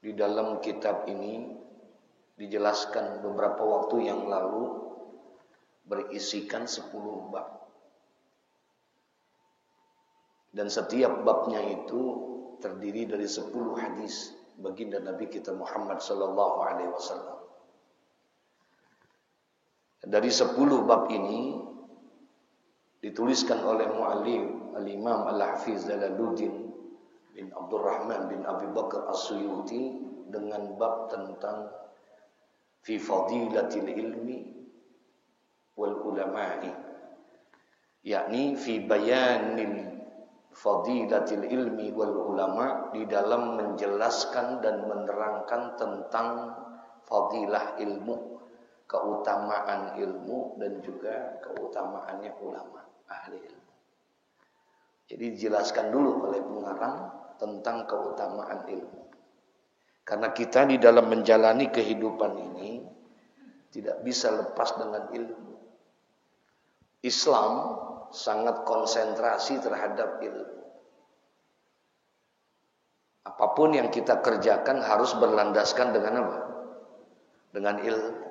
Di dalam kitab ini dijelaskan beberapa waktu yang lalu berisikan 10 bab. Dan setiap babnya itu terdiri dari 10 hadis baginda Nabi kita Muhammad sallallahu alaihi wasallam. Dari 10 bab ini dituliskan oleh muallim al-Imam Al-Hafiz Jalaluddin bin Abdurrahman bin Abi Bakar As-Suyuti dengan bab tentang fi fadilatil ilmi wal ulama'i, yakni fi bayanil fadilatil ilmi wal ulama, di dalam menjelaskan dan menerangkan tentang fadilah ilmu, keutamaan ilmu dan juga keutamaannya ulama, ahli ilmu. Jadi dijelaskan dulu oleh pengarang tentang keutamaan ilmu. Karena kita di dalam menjalani kehidupan ini tidak bisa lepas dengan ilmu. Islam sangat konsentrasi terhadap ilmu. Apapun yang kita kerjakan harus berlandaskan dengan apa? Dengan ilmu.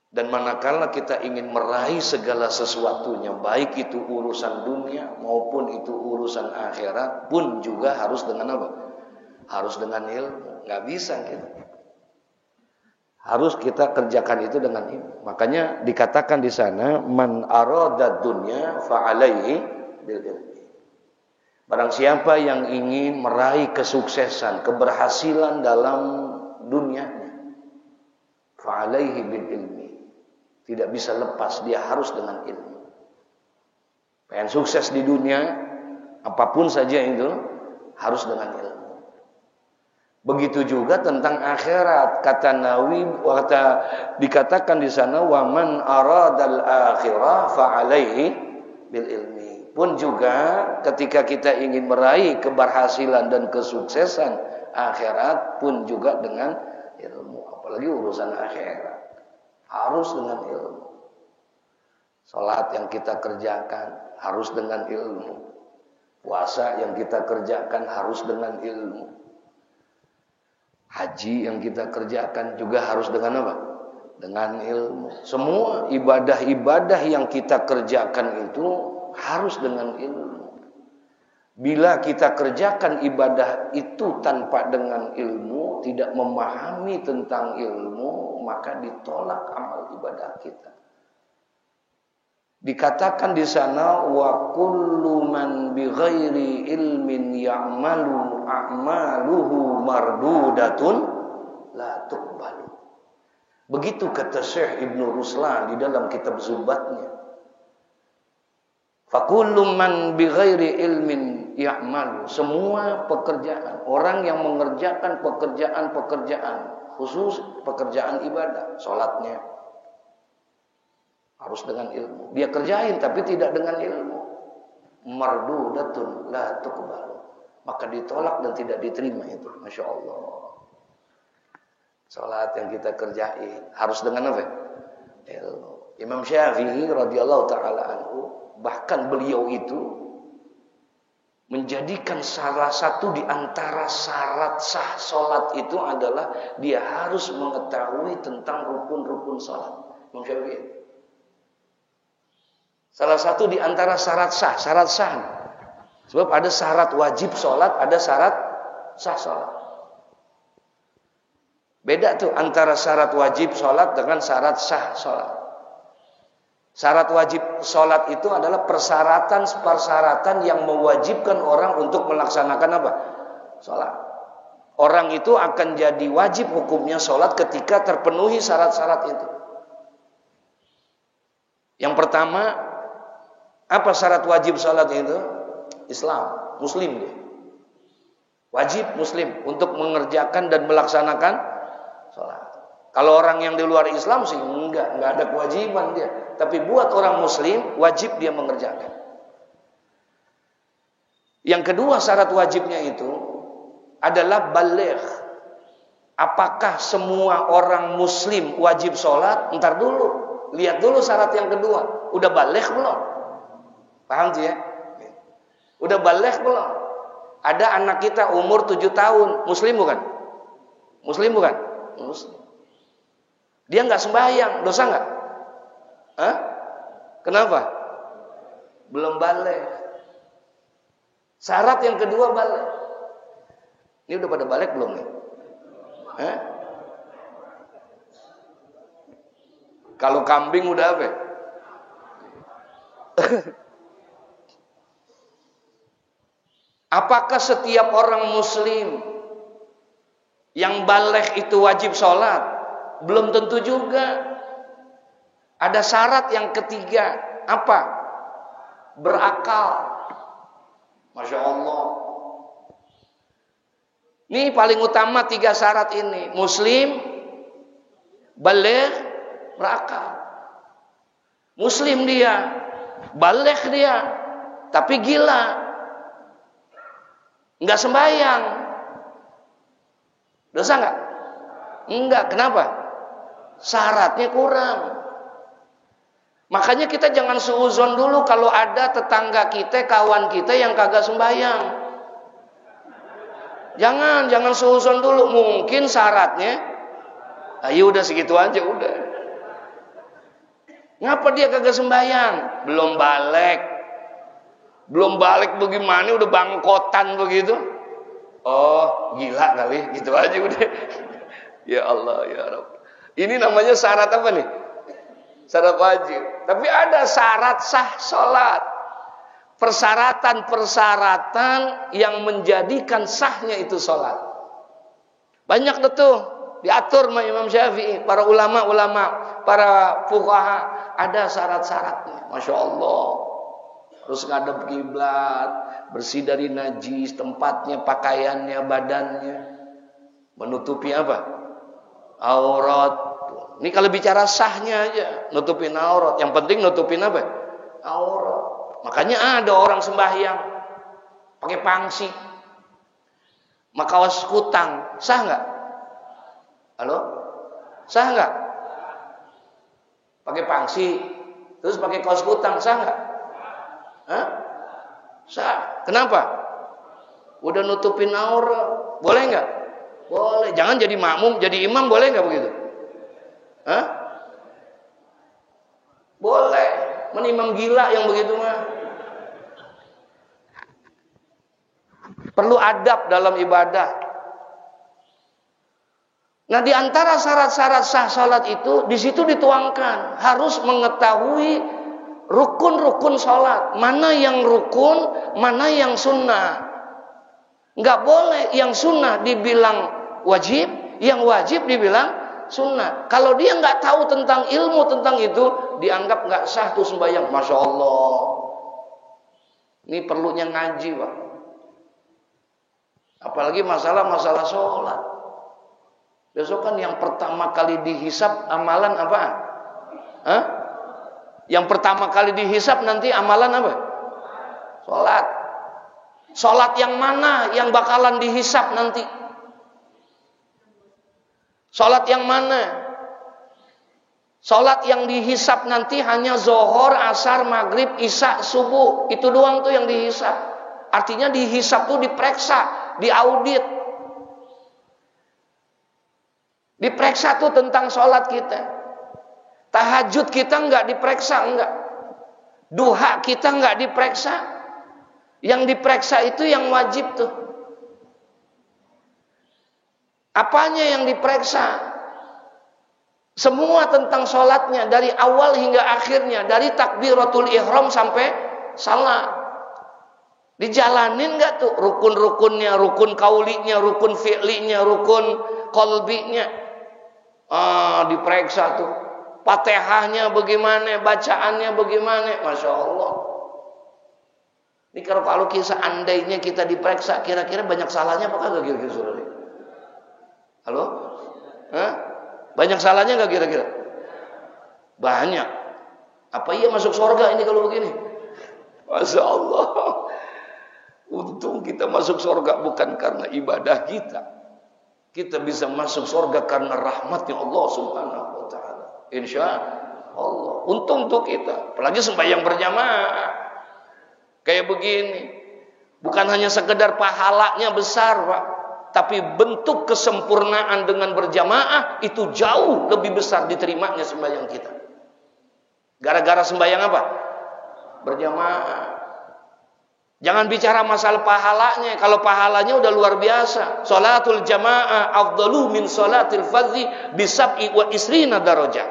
Dan manakala kita ingin meraih segala sesuatunya, baik itu urusan dunia maupun itu urusan akhirat, pun juga harus dengan apa? Harus dengan ilmu. Nggak bisa gitu. Harus kita kerjakan itu dengan ilmu. Makanya dikatakan di sana, man arada dunya fa alaihi bil ilmi. Barang siapa yang ingin meraih kesuksesan, keberhasilan dalam dunianya, fa alaihi bil ilmi. Tidak bisa lepas, dia harus dengan ilmu. Pengen sukses di dunia, apapun saja itu harus dengan ilmu. Begitu juga tentang akhirat, kata Nawawi, dikatakan di sana waman aradal akhirah fa alaihi bil ilmi. Pun juga ketika kita ingin meraih keberhasilan dan kesuksesan akhirat pun juga dengan ilmu, apalagi urusan akhirat harus dengan ilmu. Salat yang kita kerjakan harus dengan ilmu. Puasa yang kita kerjakan harus dengan ilmu. Haji yang kita kerjakan juga harus dengan apa? Dengan ilmu. Semua ibadah-ibadah yang kita kerjakan itu harus dengan ilmu. Bila kita kerjakan ibadah itu tanpa dengan ilmu, tidak memahami tentang ilmu, maka ditolak amal ibadah kita. Dikatakan di sana wa kullu man bighairi ilmin ya'malu a'maluhu mardudatun la tuqbalu. Begitu kata Syekh Ibnu Ruslan di dalam kitab Zubatnya. Fa kullu man bighairi ilmin ya'malu, semua pekerjaan, orang yang mengerjakan pekerjaan-pekerjaan, khusus pekerjaan ibadah, salatnya harus dengan ilmu. Dia kerjain tapi tidak dengan ilmu, mardudatun la tuqbalu, maka ditolak dan tidak diterima itu. Masya Allah. Salat yang kita kerjain harus dengan apa? Ilmu. Imam Syafi'i radhiyallahu taala anhu, bahkan beliau itu menjadikan salah satu di antara syarat sah salat itu adalah dia harus mengetahui tentang rukun-rukun salat. Imam Syafi'i. Salah satu di antara syarat sah. Sebab ada syarat wajib sholat, ada syarat sah sholat. Beda tuh antara syarat wajib sholat dengan syarat sah sholat. Syarat wajib sholat itu adalah persyaratan yang mewajibkan orang untuk melaksanakan apa? Sholat. Orang itu akan jadi wajib hukumnya sholat ketika terpenuhi syarat-syarat itu. Yang pertama, apa syarat wajib salat itu? Islam, muslim dia. Wajib muslim untuk mengerjakan dan melaksanakan salat. Kalau orang yang di luar Islam sih enggak ada kewajiban dia. Tapi buat orang muslim wajib dia mengerjakan. Yang kedua syarat wajibnya itu adalah baligh. Apakah semua orang muslim wajib salat? Entar dulu, lihat dulu syarat yang kedua. Udah baligh belum? Paham sih ya? Udah baligh belum? Ada anak kita umur 7 tahun, muslim bukan? Muslim bukan? Muslim. Dia nggak sembahyang, dosa nggak? Hah? Kenapa? Belum balik. Syarat yang kedua balik. Ini udah pada balik belum nih? Hah? Kalau kambing udah apa? Apakah setiap orang muslim yang baligh itu wajib sholat? Belum tentu juga. Ada syarat yang ketiga. Apa? Berakal. Masya Allah. Ini paling utama 3 syarat ini. Muslim, baligh, berakal. Muslim dia, baligh dia, tapi gila. Enggak sembahyang. Dosa enggak? Enggak. Kenapa? Syaratnya kurang. Makanya kita jangan suuzon dulu kalau ada tetangga kita, kawan kita yang kagak sembahyang. Jangan suuzon dulu. Mungkin syaratnya, ayo udah segitu aja udah. Ngapa dia kagak sembahyang? Belum balik. Belum balik bagaimana udah bangkotan begitu. Oh, gila kali, gitu aja udah. Ya Allah, ya Rabb. Ini namanya syarat apa nih? Syarat wajib. Tapi ada syarat sah salat. Persyaratan-persyaratan yang menjadikan sahnya itu salat. Banyak tuh diatur sama Imam Syafi'i, para ulama-ulama, para fuqaha, ada syarat-syaratnya. Masya Allah. Harus ngadep kiblat, bersih dari najis, tempatnya, pakaiannya, badannya. Menutupi apa? Aurat. Ini kalau bicara sahnya aja, nutupin aurat. Yang penting nutupin apa? Aurat. Makanya ada orang sembahyang pakai pangsi, makawas kutang, sah nggak? Halo? Sah nggak? Pakai pangsi, terus pakai kaos kutang, sah nggak? Hah? Sah. Kenapa? Udah nutupin aurat. Boleh nggak? Boleh. Jangan jadi makmum, jadi imam boleh nggak begitu? Hah? Boleh. Menimam gila yang begitu mah. Perlu adab dalam ibadah. Nah, di antara syarat-syarat sah salat itu di situ dituangkan harus mengetahui rukun-rukun sholat. Mana yang rukun, mana yang sunnah. Nggak boleh yang sunnah dibilang wajib, yang wajib dibilang sunnah. Kalau dia nggak tahu tentang ilmu tentang itu, dianggap nggak sah tuh sembahyang. Masya Allah. Ini perlunya ngaji, Pak. Apalagi masalah-masalah sholat. Besok kan yang pertama kali dihisab amalan apaan? Hah? Yang pertama kali dihisab nanti amalan apa? Sholat. Sholat yang mana yang bakalan dihisab nanti? Sholat yang mana? Sholat yang dihisab nanti hanya zohor, asar, maghrib, isya, subuh. Itu doang tuh yang dihisab. Artinya dihisab tuh diperiksa, diaudit. Diperiksa tuh tentang sholat kita. Tahajud kita enggak diperiksa, enggak. Duha kita enggak diperiksa. Yang diperiksa itu yang wajib tuh. Apanya yang diperiksa? Semua tentang sholatnya dari awal hingga akhirnya, dari takbiratul ihram sampai salat. Dijalanin enggak tuh rukun-rukunnya, rukun kaulinya, rukun fi'linya, rukun qalbinya. Diperiksa tuh. Fatihahnya bagaimana, bacaannya bagaimana, Masya Allah. Ini kalau kisah andainya kita diperiksa, kira-kira banyak salahnya apa kagak kira-kira saudara? Halo? Hah? Banyak salahnya nggak kira-kira? Banyak. Apa iya masuk surga ini kalau begini? Masya Allah. Untung kita masuk surga bukan karena ibadah kita. Kita bisa masuk surga karena rahmatnya Allah Subhanahu wa ta'ala. Insya Allah. Untung untuk kita. Apalagi sembahyang berjamaah. Kayak begini. Bukan hanya sekedar pahalanya besar, Pak, tapi bentuk kesempurnaan dengan berjamaah itu jauh lebih besar diterimanya sembahyang kita. Gara-gara sembahyang apa? Berjamaah. Jangan bicara masalah pahalanya. Kalau pahalanya udah luar biasa. Salatul jamaah afdalu min salatil fardhi bisab'i wa isrina darajah.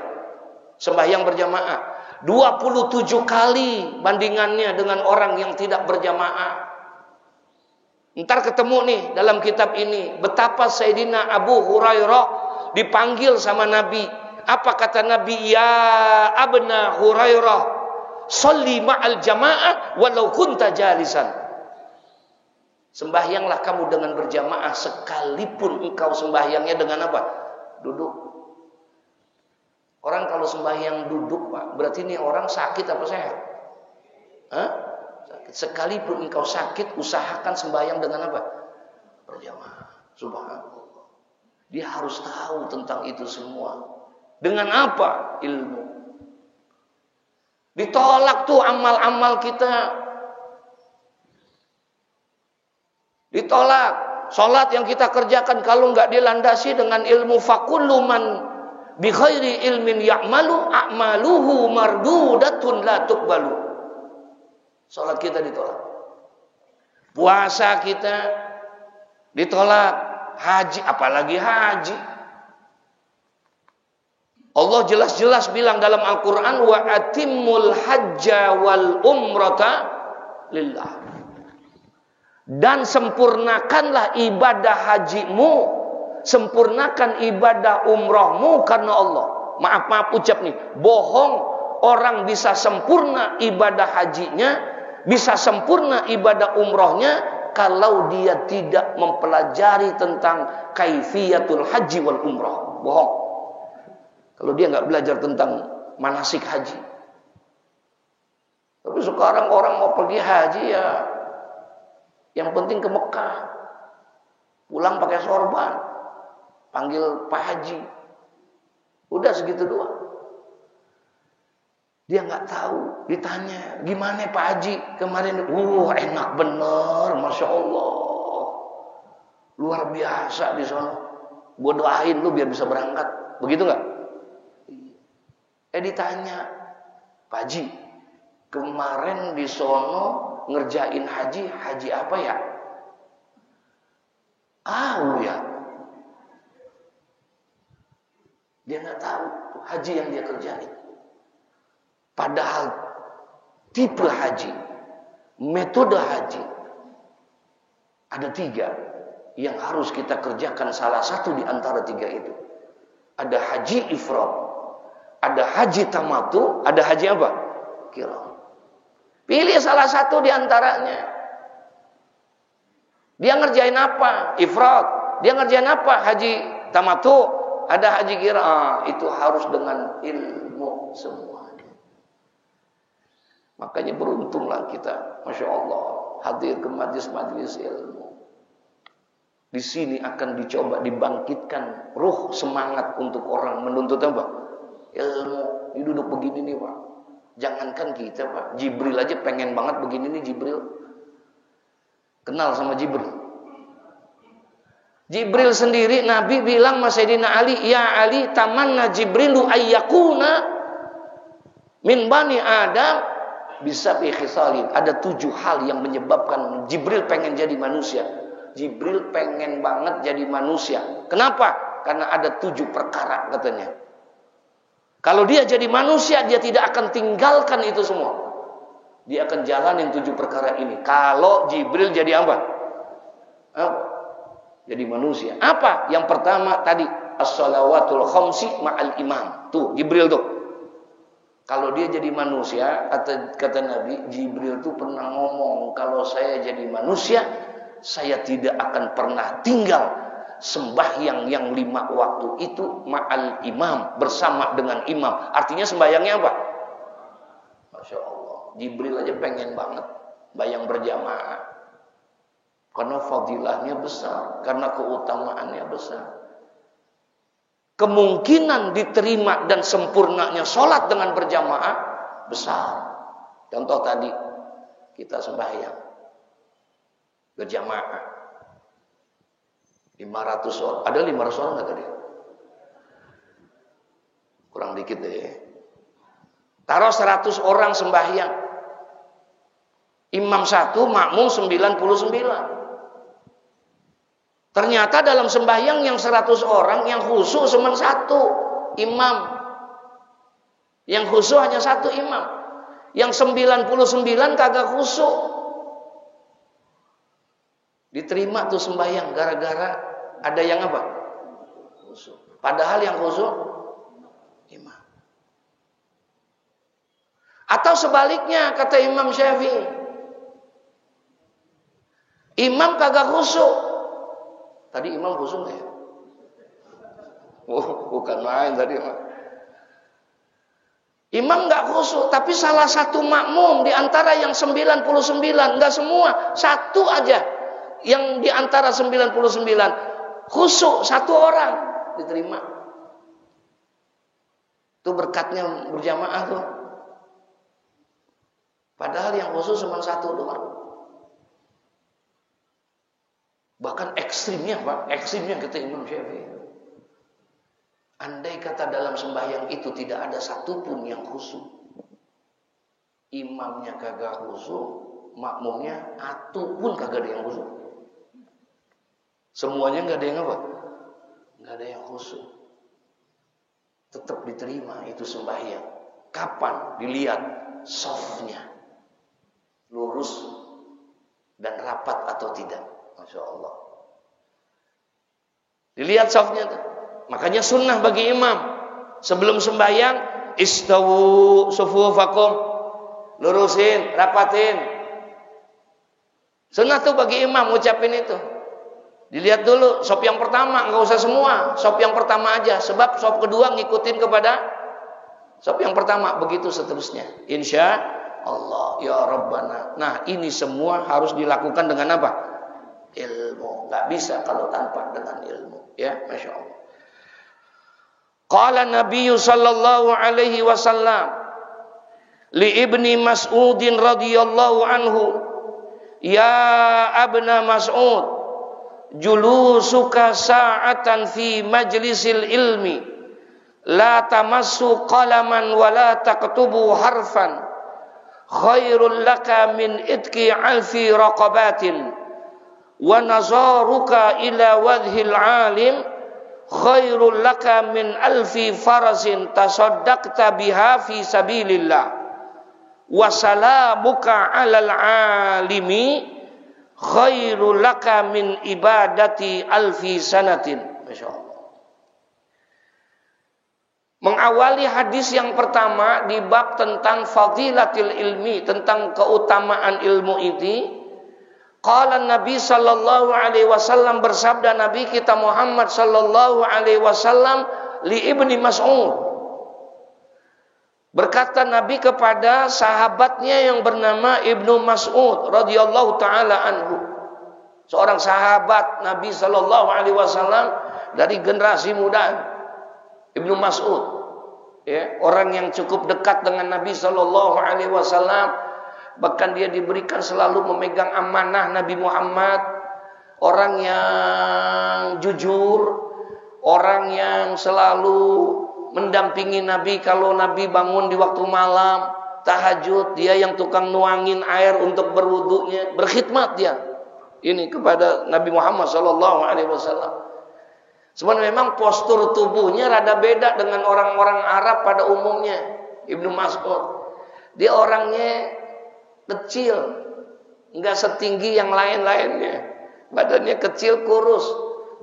Sembahyang berjamaah 27 kali bandingannya dengan orang yang tidak berjamaah. Ntar ketemu nih dalam kitab ini betapa Sayyidina Abu Hurairah dipanggil sama Nabi. Apa kata Nabi? Ya abna Hurairah, sholli ma'al jamaah walau kunta jalisan. Sembahyanglah kamu dengan berjamaah sekalipun engkau sembahyangnya dengan apa? Duduk. Orang kalau sembahyang duduk, Pak, berarti ini orang sakit apa sehat? Hah? Sakit. Sekalipun engkau sakit, usahakan sembahyang dengan apa? Berjamaah. Subhanallah. Dia harus tahu tentang itu semua. Dengan apa? Ilmu. Ditolak tuh amal-amal kita. Ditolak. Salat yang kita kerjakan kalau nggak dilandasi dengan ilmu, fakullu man bi khairi ilmin ya'malu a'maluhu mardudatun la tuqbalu. Salat kita ditolak. Puasa kita ditolak. Haji, apalagi haji. Allah jelas-jelas bilang dalam Al-Quran, wa atimmul hajja wal umrata lillah. Dan sempurnakanlah ibadah hajimu, sempurnakan ibadah umrohmu karena Allah. Maaf ucap nih, bohong orang bisa sempurna ibadah hajinya, bisa sempurna ibadah umrohnya kalau dia tidak mempelajari tentang kaifiyatul haji wal umroh. Bohong. Kalau dia nggak belajar tentang manasik haji. Tapi sekarang orang mau pergi haji ya, yang penting ke Mekah. Pulang pakai sorban. Panggil Pak Haji. Udah segitu doang. Dia nggak tahu. Ditanya, gimana Pak Haji kemarin? Enak bener, Masya Allah. Luar biasa di sana. Gue doain lu biar bisa berangkat. Begitu nggak? Ditanya, Pak Haji, kemarin di sono ngerjain haji apa ya? Ya. Dia nggak tahu haji yang dia kerjain. Padahal tipe haji, metode haji ada 3 yang harus kita kerjakan. Salah satu di antara 3 itu. Ada haji ifrad, ada haji tamattu, ada haji apa? Qiran. Pilih salah satu di antaranya. Dia ngerjain apa? Ifrad. Dia ngerjain apa? Haji tamattu, ada haji qiran. Itu harus dengan ilmu semua. Makanya beruntunglah kita, Masya Allah, hadir ke majlis-majlis ilmu. Di sini akan dicoba dibangkitkan ruh semangat untuk orang menuntut apa? Ilmu. Ini duduk begini nih, Pak. Jangankan kita, Pak, Jibril aja pengen banget begini nih. Jibril kenal sama Jibril. Jibril sendiri Nabi bilang sama Sayyidina Ali, ya Ali, tamanna Jibrilu ayyakuna min bani Adam bisa bihisalin. Ada 7 hal yang menyebabkan Jibril pengen jadi manusia. Jibril pengen banget jadi manusia. Kenapa? Karena ada 7 perkara katanya. Kalau dia jadi manusia, dia tidak akan tinggalkan itu semua. Dia akan jalanin 7 perkara ini. Kalau Jibril jadi apa? Jadi manusia. Apa? Yang pertama tadi, as-salawatul khamsi ma'al imam. Tuh, Jibril tuh. Kalau dia jadi manusia, kata Nabi, Jibril tuh pernah ngomong, kalau saya jadi manusia, saya tidak akan pernah tinggal sembahyang yang 5 waktu itu ma'al imam, bersama dengan imam. Artinya sembahyangnya apa? Masya Allah, Jibril aja pengen banget bayang berjamaah. Karena fadilahnya besar, karena keutamaannya besar. Kemungkinan diterima dan sempurnanya sholat dengan berjamaah besar. Contoh tadi kita sembahyang, berjamaah. 500 orang. Ada 500 orang enggak tadi? Kurang dikit deh. Taruh 100 orang sembahyang. Imam 1, makmum 99. Ternyata dalam sembahyang yang 100 orang yang khusyuk cuma 1 imam. Yang khusyuk hanya 1 imam. Yang 99 kagak khusyuk. Diterima tuh sembahyang gara-gara ada yang apa? Khusyuk. Padahal yang khusyuk imam. Atau sebaliknya kata Imam Syafi'i. Imam kagak khusyuk. Tadi imam khusyuk ya? Oh, bukan main tadi. Imam nggak khusyuk, tapi salah satu makmum di antara yang 99, nggak semua, 1 aja yang di antara 99 khusyuk, 1 orang diterima. Itu berkatnya berjamaah tuh. Padahal yang khusyuk cuma 1 doang. Bahkan ekstrimnya Pak, ekstrimnya kata Imam Syafi'i. Andai kata dalam sembahyang itu tidak ada satupun yang khusyuk, imamnya kagak khusyuk, makmumnya atu pun kagak ada yang khusyuk, semuanya nggak ada yang apa? Nggak ada yang khusyuk, tetap diterima itu sembahyang. Kapan dilihat softnya lurus dan rapat atau tidak? Masya Allah. Dilihat softnya tuh. Makanya sunnah bagi imam sebelum sembahyang istawu sufufakum, lurusin, rapatin. Sunnah tuh bagi imam ngucapin itu. Dilihat dulu sop yang pertama, nggak usah semua, sop yang pertama aja. Sebab sop kedua ngikutin kepada sop yang pertama, begitu seterusnya. Insya Allah ya Rabbana. Nah ini semua harus dilakukan dengan apa? Ilmu. Nggak bisa kalau tanpa dengan ilmu. Ya, Masya Allah. Qala Nabi sallallahu alaihi wasallam li Ibni Mas'udin radhiyallahu anhu, ya Abna Mas'ud, julusuka sa'atan fi majlisil ilmi, la tamassu qalaman wa la taktubu harfan, khairul laka min itki alfi raqabatin, wa nazaruka ila wadhil alim, khairul laka min alfi farasin tasaddaqta biha fi sabilillah, wa salamuka alal alimi khairul laka min ibadati alfi sanatin. Masya Allah. Mengawali hadis yang pertama di bab tentang fadilatil ilmi, tentang keutamaan ilmu ini, qala Nabi sallallahu alaihi wasallam, bersabda Nabi kita Muhammad sallallahu alaihi wasallam li Ibni Mas'ud. Berkata Nabi kepada sahabatnya yang bernama Ibnu Mas'ud radhiyallahu taala anhu. Seorang sahabat Nabi sallallahu alaihi wasallam dari generasi muda. Ibnu Mas'ud, ya, orang yang cukup dekat dengan Nabi sallallahu alaihi wasallam. Bahkan dia diberikan selalu memegang amanah Nabi Muhammad. Orang yang jujur, orang yang selalu mendampingi Nabi kalau Nabi bangun di waktu malam, tahajud, dia yang tukang nuangin air untuk berwudunya, berkhidmat dia. Ini kepada Nabi Muhammad sallallahu alaihi wasallam. Sebenarnya memang postur tubuhnya rada beda dengan orang-orang Arab pada umumnya. Ibnu Mas'ud, dia orangnya kecil, enggak setinggi yang lain-lainnya. Badannya kecil, kurus,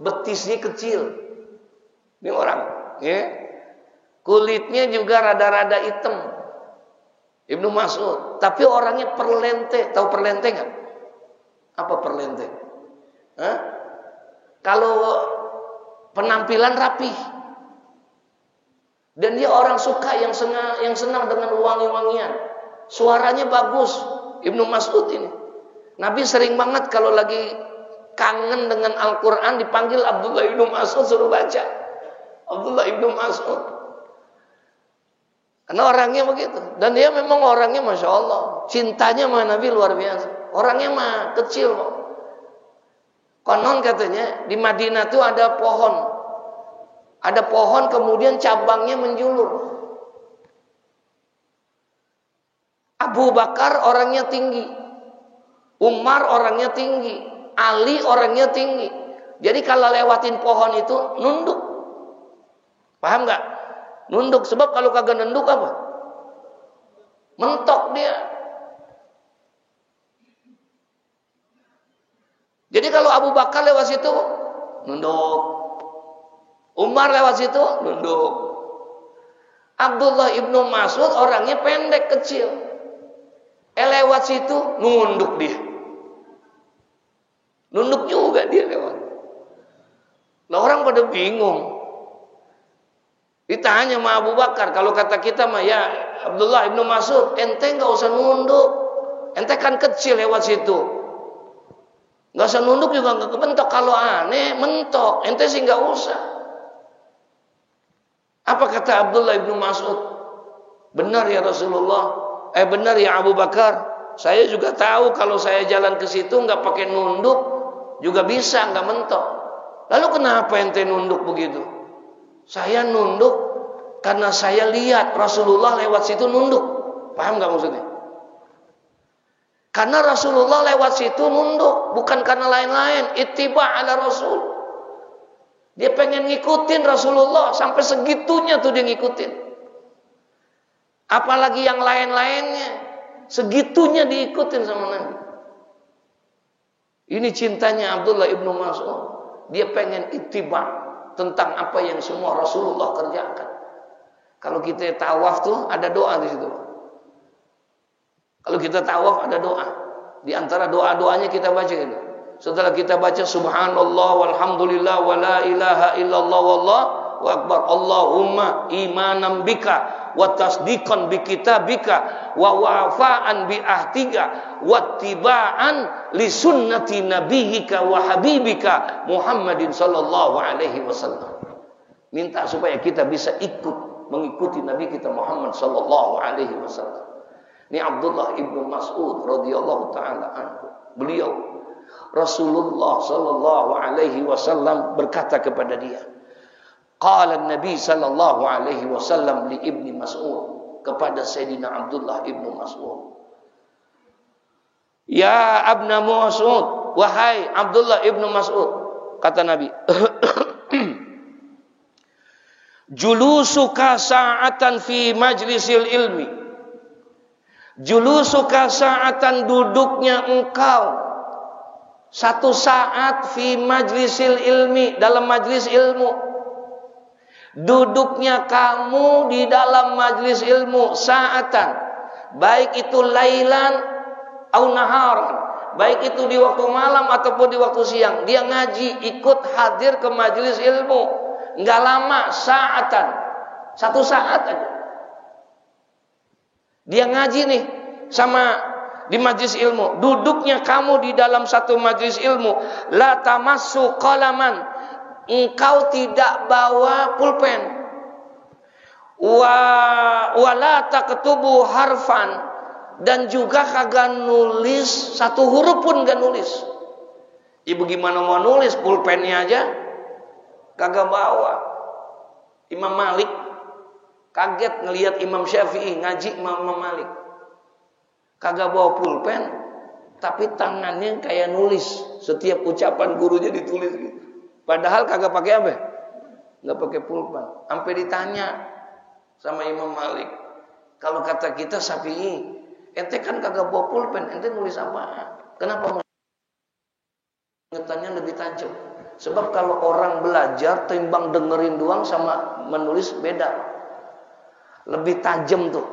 betisnya kecil. Ini orang, ya. Kulitnya juga rada-rada hitam. Ibnu Mas'ud, tapi orangnya perlente. Tahu perlente enggak? Apa perlente? Hah? Kalau penampilan rapih. Dan dia orang suka yang senang dengan wangi-wangian. Suaranya bagus, Ibnu Mas'ud ini. Nabi sering banget kalau lagi kangen dengan Al-Quran dipanggil Abdullah Ibnu Mas'ud, suruh baca. Abdullah Ibnu Mas'ud. Karena orangnya begitu. Dan dia memang orangnya Masya Allah, cintanya sama Nabi luar biasa. Orangnya mah kecil kok. Konon katanya di Madinah tuh ada pohon. Ada pohon kemudian cabangnya menjulur. Abu Bakar orangnya tinggi. Umar orangnya tinggi. Ali orangnya tinggi. Jadi kalau lewatin pohon itu nunduk. Paham nggak? Nunduk. Sebab kalau kagak nunduk apa? Mentok dia. Jadi kalau Abu Bakar lewat situ nunduk. Umar lewat situ nunduk. Abdullah ibnu Mas'ud orangnya pendek kecil. Lewat situ nunduk dia. Nunduk juga dia lewat. Lah orang pada bingung. Ditanya sama Abu Bakar, kalau kata kita mah ya Abdullah ibnu Mas'ud, ente nggak usah nunduk. Ente kan kecil lewat situ. Nggak usah nunduk juga nggak kebentok. Kalau aneh mentok, ente sih nggak usah. Apa kata Abdullah ibnu Mas'ud? Benar ya Rasulullah. Benar ya Abu Bakar. Saya juga tahu kalau saya jalan ke situ nggak pakai nunduk juga bisa, nggak mentok. Lalu kenapa ente nunduk begitu? Saya nunduk karena saya lihat Rasulullah lewat situ nunduk. Paham nggak maksudnya? Karena Rasulullah lewat situ nunduk, bukan karena lain-lain. Ittiba ala Rasul. Dia pengen ngikutin Rasulullah sampai segitunya tuh dia ngikutin. Apalagi yang lain-lainnya, segitunya diikutin sama Nabi. Ini cintanya Abdullah ibnu Mas'ud. Dia pengen ittiba tentang apa yang semua Rasulullah kerjakan. Kalau kita tawaf tuh ada doa di situ. Kalau kita tawaf ada doa. Di antara doa-doanya kita baca itu. Setelah kita baca subhanallah walhamdulillah wa la ilaha illallah wallahu akbar. Allahumma imanan bika wa tasdiqan bi kitabika wa wafa'an bi ahtika wa tiba'an li sunnati nabiyyika wa habibika Muhammadin sallallahu alaihi wasallam. Minta supaya kita bisa ikut mengikuti Nabi kita Muhammad sallallahu alaihi wasallam. Ini Abdullah ibnu Mas'ud radhiyallahu taala anhu. Beliau Rasulullah sallallahu alaihi wasallam berkata kepada dia, qala Nabi sallallahu alaihi wasallam li Ibni Mas'ud, kepada Sayyidina Abdullah ibnu Mas'ud, ya Abna Mas'ud, wahai Abdullah ibnu Mas'ud, kata Nabi, julusuka sa'atan fi majlisil ilmi, julusuka sa'atan, duduknya engkau satu saat, fi majlisil ilmi, dalam majlis ilmu. Duduknya kamu di dalam majlis ilmu saatan, baik itu lailan au naharan, baik itu di waktu malam ataupun di waktu siang. Dia ngaji, ikut hadir ke majlis ilmu, nggak lama, saatan, satu saat aja. Dia ngaji nih sama di majlis ilmu. Duduknya kamu di dalam satu majlis ilmu, la tamassu qalaman, engkau tidak bawa pulpen, wala taktubu harfan, dan juga kagak nulis satu huruf pun gak nulis. Ibu gimana mau nulis, pulpennya aja kagak bawa. Imam Malik kaget ngelihat Imam Syafi'i ngaji Imam Malik, kagak bawa pulpen, tapi tangannya kayak nulis. Setiap ucapan gurunya ditulis gitu. Padahal kagak pakai apa? Nggak pakai pulpen. Sampai ditanya sama Imam Malik, kalau kata kita Syafi'i, ente kan kagak bawa pulpen, ente nulis apa? Kenapa ingatannya lebih tajam? Sebab kalau orang belajar timbang dengerin doang sama menulis beda. Lebih tajam tuh.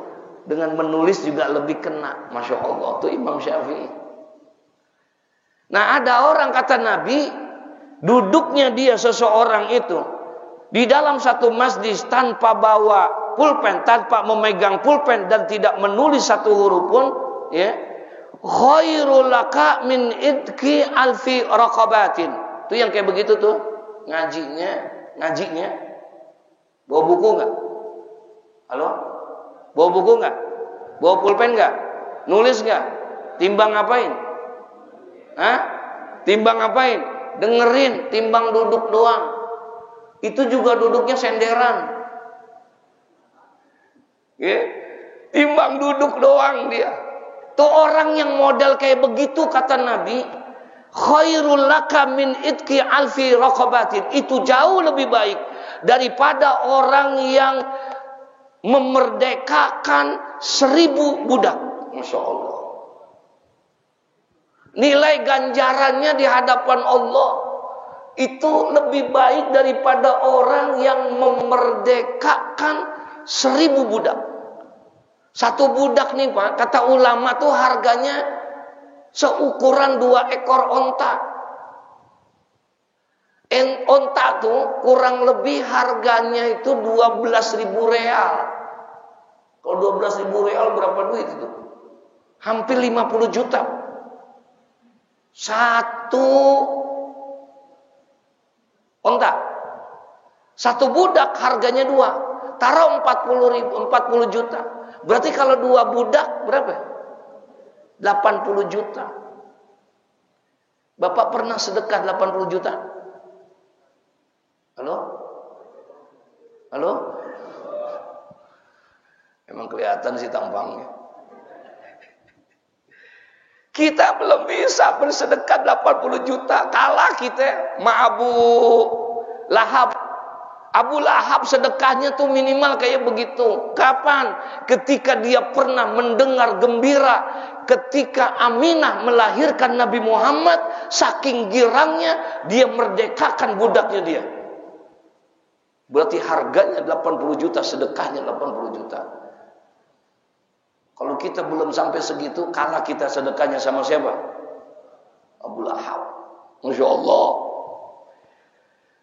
Dengan menulis juga lebih kena. Masya Allah, tuh Imam Syafi'i. Nah, ada orang kata Nabi, duduknya dia seseorang itu di dalam satu masjid tanpa bawa pulpen, tanpa memegang pulpen dan tidak menulis satu huruf pun, ya, khairul laka min idki alfi raqabatin. Itu yang kayak begitu tuh, ngajinya bawa buku enggak? Halo? Bawa buku enggak? Bawa pulpen enggak? Nulis enggak? Timbang ngapain? Hah? Timbang ngapain? dengerin, timbang duduk doang. Itu juga duduknya senderan. Ya, timbang duduk doang dia. Tuh orang yang modal kayak begitu kata Nabi, khairul laka min itqi alfi raqabatin. Itu jauh lebih baik daripada orang yang memerdekakan 1000 budak. Masya Allah. Nilai ganjarannya di hadapan Allah itu lebih baik daripada orang yang memerdekakan 1000 budak. Satu budak nih Pak, kata ulama tuh harganya seukuran 2 ekor onta. Onta tuh kurang lebih harganya itu 12.000 real. Kalau 12.000 real berapa duit itu? Hampir 50 juta. Satu onta. Satu budak harganya 2. Taruh 40 juta. Berarti kalau 2 budak berapa? 80 juta. Bapak pernah sedekah 80 juta? Halo? Halo? Emang kelihatan sih tampangnya. Kita belum bisa bersedekah 80 juta. Kalah kita sama Abu Lahab. Abu Lahab sedekahnya tuh minimal kayak begitu. Kapan? Ketika dia pernah mendengar gembira ketika Aminah melahirkan Nabi Muhammad, saking girangnya dia merdekakan budaknya dia. Berarti harganya 80 juta, sedekahnya 80 juta. Kalau kita belum sampai segitu, kalah kita sedekahnya sama siapa? Abu Lahab. Masya Allah.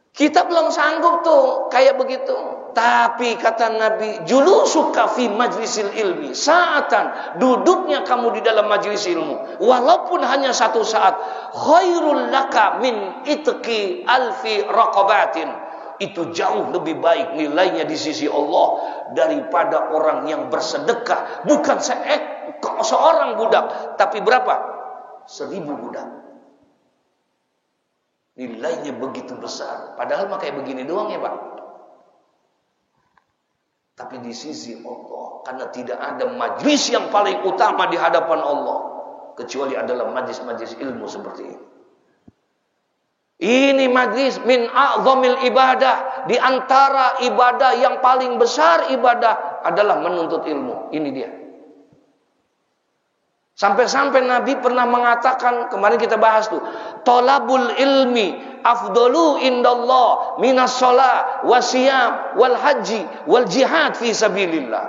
Kita belum sanggup tuh kayak begitu. Tapi kata Nabi, julusuka fi majlisil ilmi, saatan, duduknya kamu di dalam majlis ilmu, walaupun hanya 1 saat, khairul laka min itqi alfi raqabatin. Itu jauh lebih baik nilainya di sisi Allah daripada orang yang bersedekah bukan seorang budak, tapi berapa? 1000 budak. Nilainya begitu besar. Padahal mah kayak begini doang ya Pak. Tapi di sisi Allah, karena tidak ada majlis yang paling utama di hadapan Allah kecuali adalah majlis-majlis ilmu seperti ini. Ini majlis min a'zamil ibadah. Di antara ibadah yang paling besar ibadah adalah menuntut ilmu. Ini dia. Sampai-sampai Nabi pernah mengatakan, kemarin kita bahas tuh, tolabul ilmi afdalu indallah minas shalah wasiyam wal haji wal jihad fi sabilillah.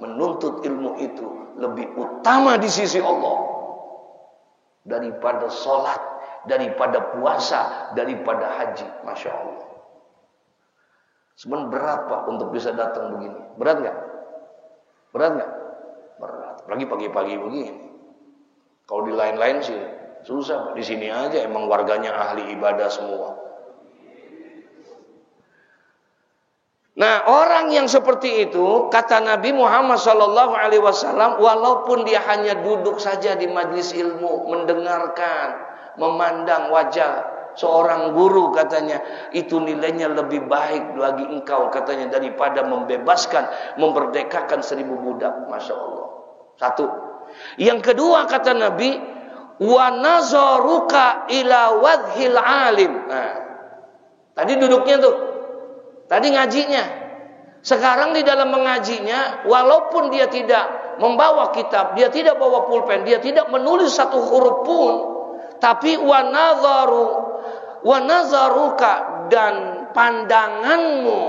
Menuntut ilmu itu lebih utama di sisi Allah daripada sholat, daripada puasa, daripada haji. Masya Allah. Sebenarnya berat Pak untuk bisa datang begini. Berat nggak? Berat nggak? Berat. Apalagi pagi-pagi begini. Kalau di lain-lain sih susah. Di sini aja emang warganya ahli ibadah semua. Nah, orang yang seperti itu, kata Nabi Muhammad SAW, walaupun dia hanya duduk saja di majlis ilmu, mendengarkan, memandang wajah seorang guru, katanya, itu nilainya lebih baik bagi engkau, katanya, daripada membebaskan, memerdekakan 1000 budak. Masya Allah. Satu. Yang kedua kata Nabi, wa nazaruka ila wadhil alim. Nah, tadi duduknya tuh, tadi ngajinya. Sekarang di dalam mengajinya, walaupun dia tidak membawa kitab, dia tidak bawa pulpen, dia tidak menulis satu huruf pun, tapi wa nazaruka, dan pandanganmu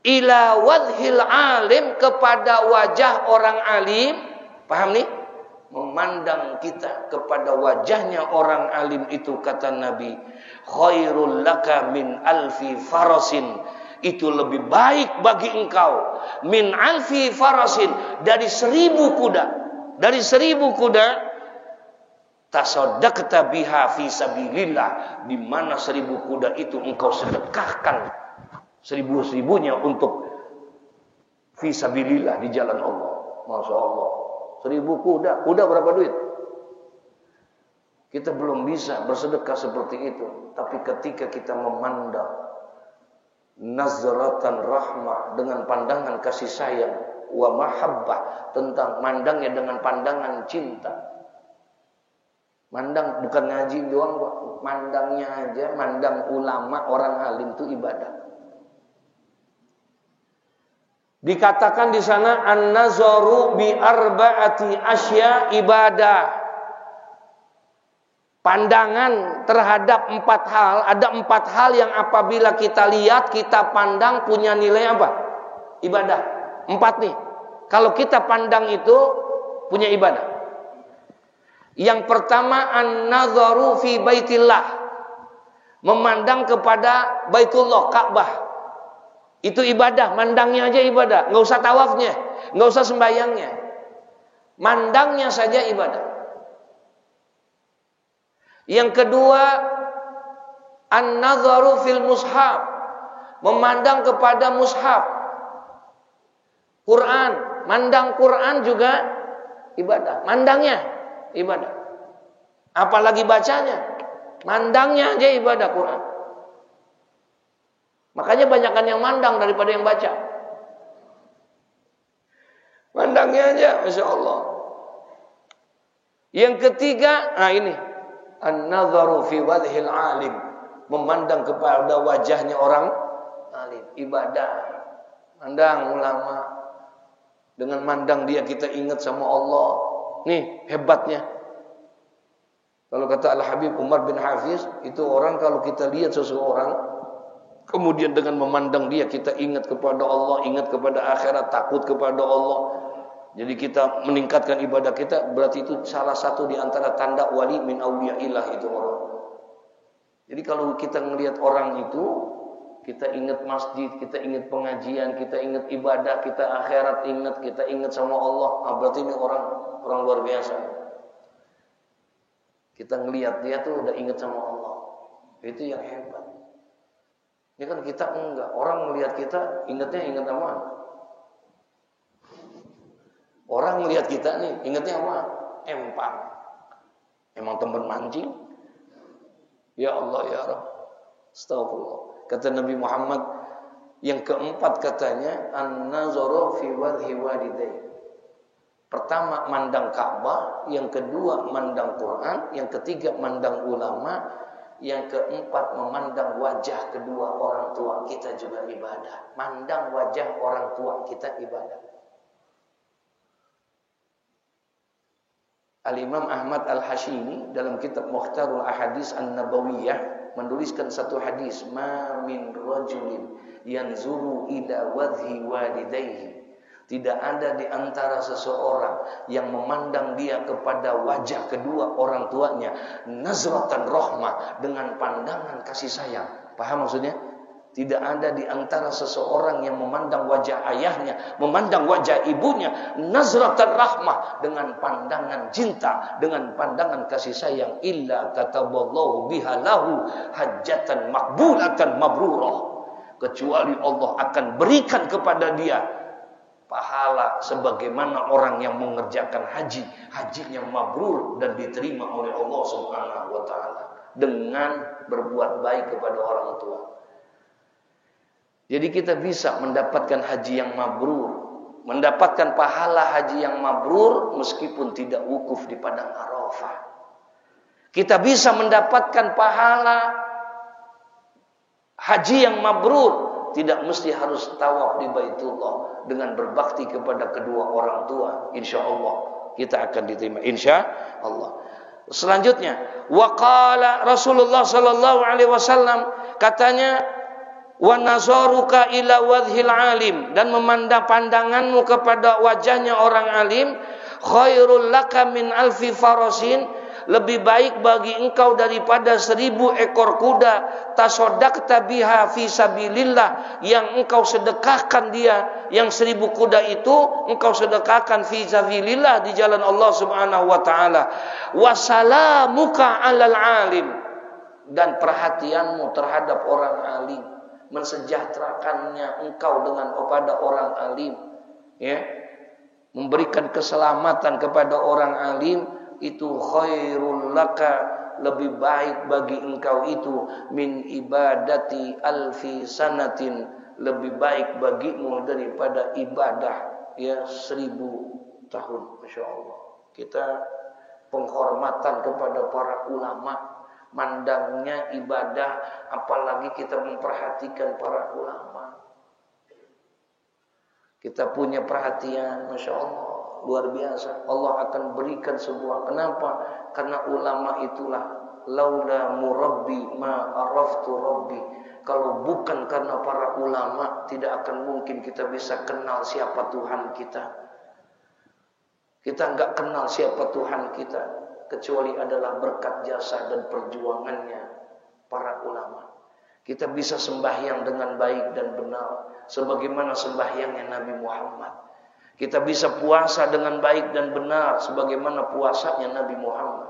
ila wadhil alim, kepada wajah orang alim. Paham nih? Memandang kita kepada wajahnya orang alim itu, kata Nabi, khairul laka min alfi farasin. Itu lebih baik bagi engkau min alfi farasin, dari 1000 kuda. Dari 1000 kuda, tasaddaqta biha fi sabilillah, di mana 1000 kuda itu engkau sedekahkan 1000-1000-nya untuk fi sabilillah, di jalan Allah. Masya Allah. 1000 kuda. Kuda berapa duit? Kita belum bisa bersedekah seperti itu. Tapi ketika kita memandang nazratan rahmah dengan pandangan kasih sayang, wa mahabbah, tentang mandangnya dengan pandangan cinta. Mandang bukan ngaji doang kok, mandangnya aja, mandang ulama, orang alim itu ibadah. Dikatakan di sana an-nazaru bi arba'ati asya ibadah. Pandangan terhadap 4 hal, ada 4 hal yang apabila kita lihat, kita pandang punya nilai apa? Ibadah. 4 nih. Kalau kita pandang itu punya ibadah. Yang pertama an-nazaru fi baitillah. Memandang kepada Baitullah, Ka'bah. Itu ibadah, mandangnya aja ibadah. Enggak usah tawafnya, enggak usah sembayangnya. Mandangnya saja ibadah. Yang kedua, an-nazaru fil mushaf, memandang kepada mushaf. Quran, mandang Quran juga ibadah. Mandangnya ibadah. Apalagi bacanya, mandangnya aja ibadah Quran. Makanya banyakan yang mandang daripada yang baca. Mandangnya aja, Masya Allah. Yang ketiga, nah ini, an-nazaru fi wajhil alim, memandang kepada wajahnya orang alim, ibadah. Mandang ulama, dengan mandang dia kita ingat sama Allah. Nih hebatnya. Kalau kata Al-Habib Umar bin Hafiz, itu orang kalau kita lihat seseorang, kemudian dengan memandang dia kita ingat kepada Allah, ingat kepada akhirat, takut kepada Allah. Jadi kita meningkatkan ibadah kita, berarti itu salah satu di antara tanda wali min auliyaillah itu orang. Jadi kalau kita melihat orang itu, kita ingat masjid, kita ingat pengajian, kita ingat ibadah, kita akhirat ingat, kita ingat sama Allah. Nah, berarti ini orang luar biasa. Kita ngelihat dia tuh udah ingat sama Allah. Itu yang hebat. Ini kan kita enggak. Orang melihat kita ingat sama. Orang melihat kita nih ingatnya apa? Empang. Emang teman mancing? Ya Allah ya Rabb. Astagfirullah. Kata Nabi Muhammad yang keempat katanya an-nazaru fi wajhi walidayhi. Pertama mandang Ka'bah, yang kedua mandang Quran, yang ketiga mandang ulama, yang keempat memandang wajah kedua orang tua kita juga ibadah. Mandang wajah orang tua kita ibadah. Al-Imam Ahmad Al-Hashimi dalam kitab Mukhtarul Ahadits An-Nabawiyah menuliskan satu hadis, ma min rajulin yanzuru ila wajhi walidayhi. Tidak ada di antara seseorang yang memandang dia kepada wajah kedua orang tuanya nazratan rahmah, dengan pandangan kasih sayang. Paham maksudnya? Tidak ada di antara seseorang yang memandang wajah ayahnya, memandang wajah ibunya nazratan rahmah, dengan pandangan cinta, dengan pandangan kasih sayang, illa kataballahu biha lahu hajjatan maqbulatan mabrurah, kecuali Allah akan berikan kepada dia pahala sebagaimana orang yang mengerjakan hajinya mabrur dan diterima oleh Allah Subhanahu wa taala dengan berbuat baik kepada orang tua. Jadi kita bisa mendapatkan haji yang mabrur, mendapatkan pahala haji yang mabrur meskipun tidak wukuf di padang Arafah. Kita bisa mendapatkan pahala haji yang mabrur, tidak mesti harus tawaf di Baitullah, dengan berbakti kepada kedua orang tua. Insya Allah kita akan diterima, insya Allah. Selanjutnya, waqala Rasulullah sallallahu alaihi wasallam, katanya, wa nazaruka ila wajhil alim, dan memandang pandanganmu kepada wajahnya orang alim, khairul laka min alfi farasin, lebih baik bagi engkau daripada 1000 ekor kuda, tasaddaqta biha fi sabilillah, yang engkau sedekahkan dia, yang 1000 kuda itu engkau sedekahkan fi sabilillah, di jalan Allah Subhanahu wa taala. Wa salamuka 'alal alim, dan perhatianmu terhadap orang alim, mensejahterakannya engkau dengan kepada orang alim, ya, memberikan keselamatan kepada orang alim, itu khairul laka lebih baik bagi engkau itu min ibadati alfi sanatin, lebih baik bagimu daripada ibadah ya 1000 tahun. Masya Allah. Kita penghormatan kepada para ulama, mandangnya ibadah, apalagi kita memperhatikan para ulama. Kita punya perhatian, Masya Allah, luar biasa. Allah akan berikan sebuah. Kenapa? Karena ulama itulah laula murabbi ma araftu rabbi. Kalau bukan karena para ulama, tidak akan mungkin kita bisa kenal siapa Tuhan kita. Kita enggak kenal siapa Tuhan kita kecuali adalah berkat jasa dan perjuangannya para ulama. Kita bisa sembahyang dengan baik dan benar sebagaimana sembahyangnya Nabi Muhammad. Kita bisa puasa dengan baik dan benar sebagaimana puasanya Nabi Muhammad.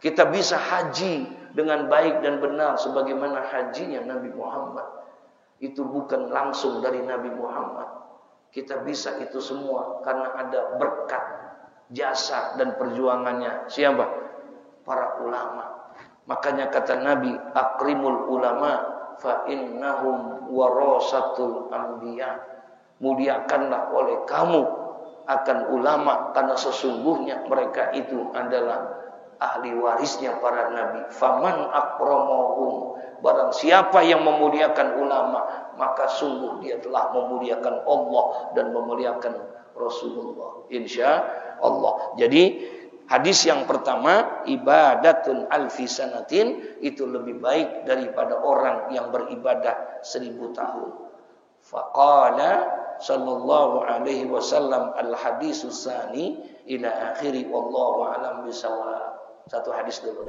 Kita bisa haji dengan baik dan benar sebagaimana hajinya Nabi Muhammad. Itu bukan langsung dari Nabi Muhammad. Kita bisa itu semua karena ada berkat jasa dan perjuangannya siapa? Para ulama. Makanya kata Nabi, akrimul ulama fa innahum warasatul anbiya. Muliakanlah oleh kamu akan ulama karena sesungguhnya mereka itu adalah ahli warisnya para nabi. Faman akramahum, barang siapa yang memuliakan ulama, maka sungguh dia telah memuliakan Allah dan memuliakan Rasulullah, insya Allah. Jadi hadis yang pertama, ibadatun alfi sanatin, itu lebih baik daripada orang yang beribadah 1000 tahun. Faqala sallallahu alaihi wasallam al-hadisus tsani ila akhiri wallahu alam bisawab. Satu hadis dulu.